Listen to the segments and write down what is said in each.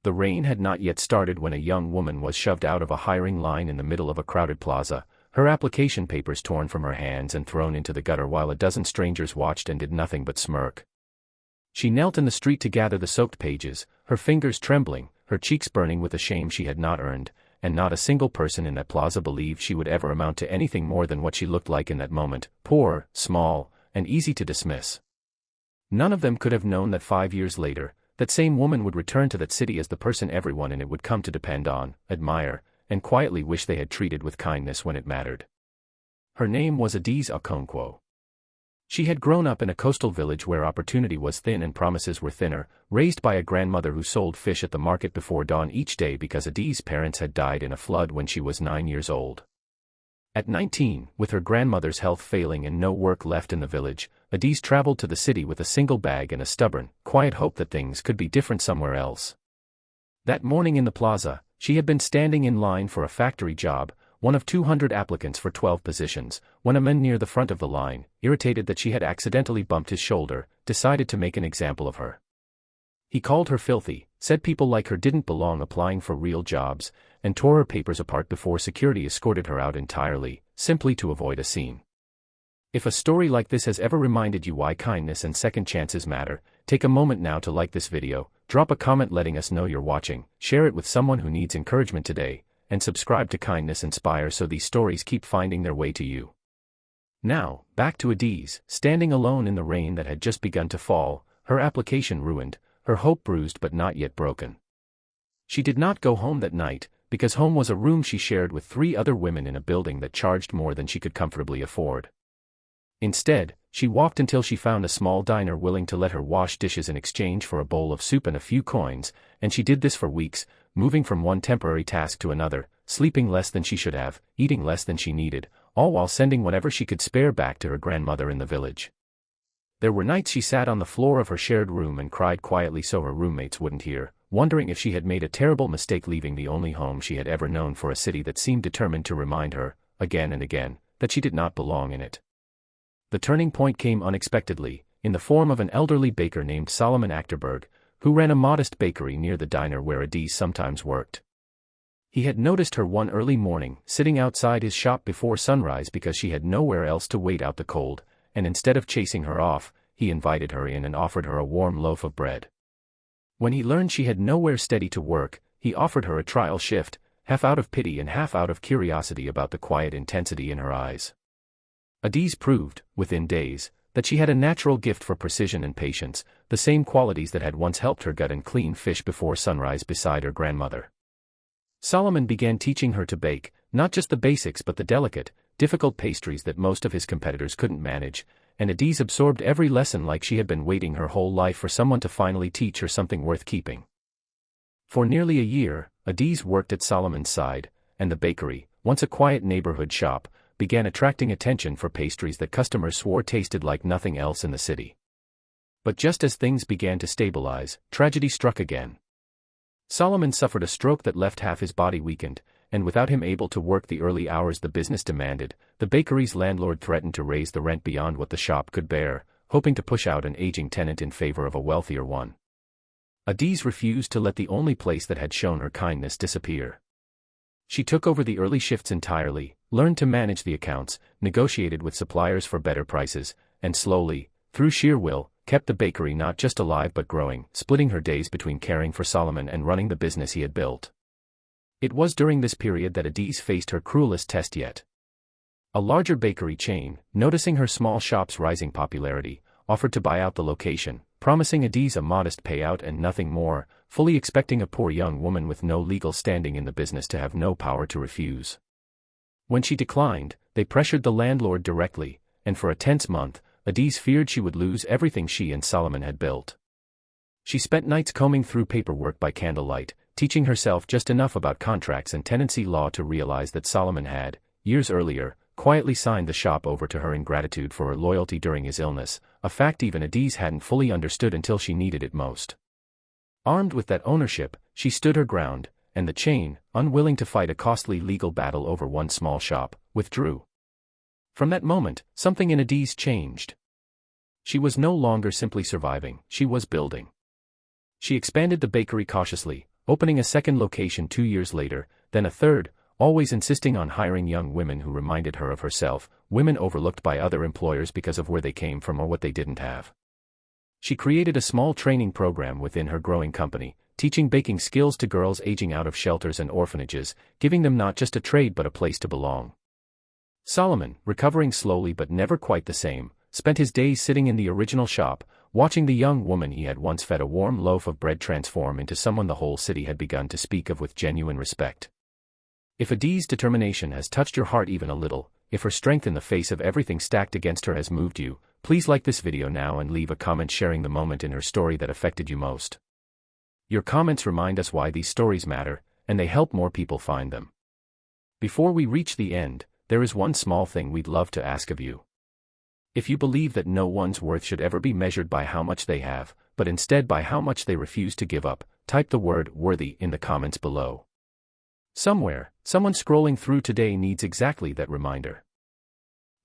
The rain had not yet started when a young woman was shoved out of a hiring line in the middle of a crowded plaza, her application papers torn from her hands and thrown into the gutter while a dozen strangers watched and did nothing but smirk. She knelt in the street to gather the soaked pages, her fingers trembling, her cheeks burning with the shame she had not earned, and not a single person in that plaza believed she would ever amount to anything more than what she looked like in that moment, poor, small, and easy to dismiss. None of them could have known that 5 years later, that same woman would return to that city as the person everyone in it would come to depend on, admire, and quietly wish they had treated with kindness when it mattered. Her name was Adiz Okonkwo. She had grown up in a coastal village where opportunity was thin and promises were thinner, raised by a grandmother who sold fish at the market before dawn each day because Adiz's parents had died in a flood when she was 9 years old. At 19, with her grandmother's health failing and no work left in the village, Adiz traveled to the city with a single bag and a stubborn, quiet hope that things could be different somewhere else. That morning in the plaza, she had been standing in line for a factory job, one of 200 applicants for 12 positions, when a man near the front of the line, irritated that she had accidentally bumped his shoulder, decided to make an example of her. He called her filthy, said people like her didn't belong applying for real jobs, and tore her papers apart before security escorted her out entirely, simply to avoid a scene. If a story like this has ever reminded you why kindness and second chances matter, take a moment now to like this video, drop a comment letting us know you're watching, share it with someone who needs encouragement today, and subscribe to Kindness Inspire so these stories keep finding their way to you. Now, back to Adiz, standing alone in the rain that had just begun to fall, her application ruined, her hope bruised but not yet broken. She did not go home that night, because home was a room she shared with 3 other women in a building that charged more than she could comfortably afford. Instead, she walked until she found a small diner willing to let her wash dishes in exchange for a bowl of soup and a few coins, and she did this for weeks, moving from one temporary task to another, sleeping less than she should have, eating less than she needed, all while sending whatever she could spare back to her grandmother in the village. There were nights she sat on the floor of her shared room and cried quietly so her roommates wouldn't hear, wondering if she had made a terrible mistake leaving the only home she had ever known for a city that seemed determined to remind her, again and again, that she did not belong in it. The turning point came unexpectedly, in the form of an elderly baker named Solomon Achterberg, who ran a modest bakery near the diner where Adiz sometimes worked. He had noticed her one early morning, sitting outside his shop before sunrise because she had nowhere else to wait out the cold, and instead of chasing her off, he invited her in and offered her a warm loaf of bread. When he learned she had nowhere steady to work, he offered her a trial shift, half out of pity and half out of curiosity about the quiet intensity in her eyes. Adiz proved, within days, that she had a natural gift for precision and patience, the same qualities that had once helped her gut and clean fish before sunrise beside her grandmother. Solomon began teaching her to bake, not just the basics but the delicate, difficult pastries that most of his competitors couldn't manage, and Adiz absorbed every lesson like she had been waiting her whole life for someone to finally teach her something worth keeping. For nearly a year, Adiz worked at Solomon's side, and the bakery, once a quiet neighborhood shop, began attracting attention for pastries that customers swore tasted like nothing else in the city. But just as things began to stabilize, tragedy struck again. Solomon suffered a stroke that left half his body weakened, and without him able to work the early hours the business demanded, the bakery's landlord threatened to raise the rent beyond what the shop could bear, hoping to push out an aging tenant in favor of a wealthier one. Adiz refused to let the only place that had shown her kindness disappear. She took over the early shifts entirely, learned to manage the accounts, negotiated with suppliers for better prices, and slowly, through sheer will, kept the bakery not just alive but growing, splitting her days between caring for Solomon and running the business he had built. It was during this period that Adiz faced her cruelest test yet. A larger bakery chain, noticing her small shop's rising popularity, offered to buy out the location, promising Adiz a modest payout and nothing more, fully expecting a poor young woman with no legal standing in the business to have no power to refuse. When she declined, they pressured the landlord directly, and for a tense month, Adiz feared she would lose everything she and Solomon had built. She spent nights combing through paperwork by candlelight, teaching herself just enough about contracts and tenancy law to realize that Solomon had, years earlier, quietly signed the shop over to her in gratitude for her loyalty during his illness, a fact even Adiz hadn't fully understood until she needed it most. Armed with that ownership, she stood her ground, and the chain, unwilling to fight a costly legal battle over one small shop, withdrew. From that moment, something in Adiz changed. She was no longer simply surviving, she was building. She expanded the bakery cautiously, opening a second location 2 years later, then a third, always insisting on hiring young women who reminded her of herself, women overlooked by other employers because of where they came from or what they didn't have. She created a small training program within her growing company, teaching baking skills to girls aging out of shelters and orphanages, giving them not just a trade but a place to belong. Solomon, recovering slowly but never quite the same, spent his days sitting in the original shop, watching the young woman he had once fed a warm loaf of bread transform into someone the whole city had begun to speak of with genuine respect. If Adi's determination has touched your heart even a little, if her strength in the face of everything stacked against her has moved you, please like this video now and leave a comment sharing the moment in her story that affected you most. Your comments remind us why these stories matter, and they help more people find them. Before we reach the end, there is one small thing we'd love to ask of you. If you believe that no one's worth should ever be measured by how much they have, but instead by how much they refuse to give up, type the word "worthy" in the comments below. Somewhere, someone scrolling through today needs exactly that reminder.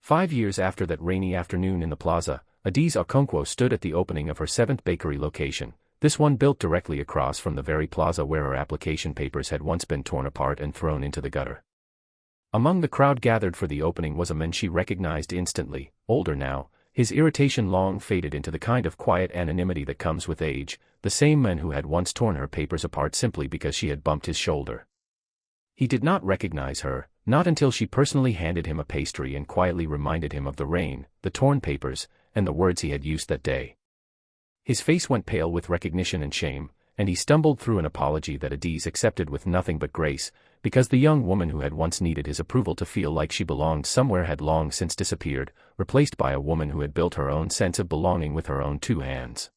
5 years after that rainy afternoon in the plaza, Adi's Okonkwo stood at the opening of her 7th bakery location, this one built directly across from the very plaza where her application papers had once been torn apart and thrown into the gutter. Among the crowd gathered for the opening was a man she recognized instantly, older now, his irritation long faded into the kind of quiet anonymity that comes with age, the same man who had once torn her papers apart simply because she had bumped his shoulder. He did not recognize her, not until she personally handed him a pastry and quietly reminded him of the rain, the torn papers, and the words he had used that day. His face went pale with recognition and shame, and he stumbled through an apology that Adi's accepted with nothing but grace, because the young woman who had once needed his approval to feel like she belonged somewhere had long since disappeared, replaced by a woman who had built her own sense of belonging with her own 2 hands.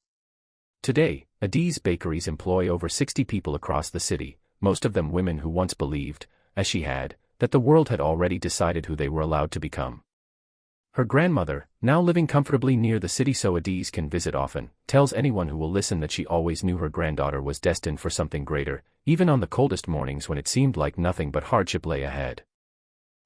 Today, Adi's bakeries employ over 60 people across the city, most of them women who once believed, as she had, that the world had already decided who they were allowed to become. Her grandmother, now living comfortably near the city so Adi's can visit often, tells anyone who will listen that she always knew her granddaughter was destined for something greater, even on the coldest mornings when it seemed like nothing but hardship lay ahead.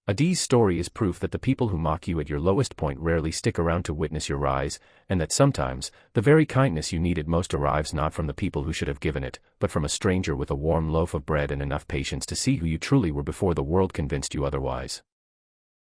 Adi's story is proof that the people who mock you at your lowest point rarely stick around to witness your rise, and that sometimes, the very kindness you needed most arrives not from the people who should have given it, but from a stranger with a warm loaf of bread and enough patience to see who you truly were before the world convinced you otherwise.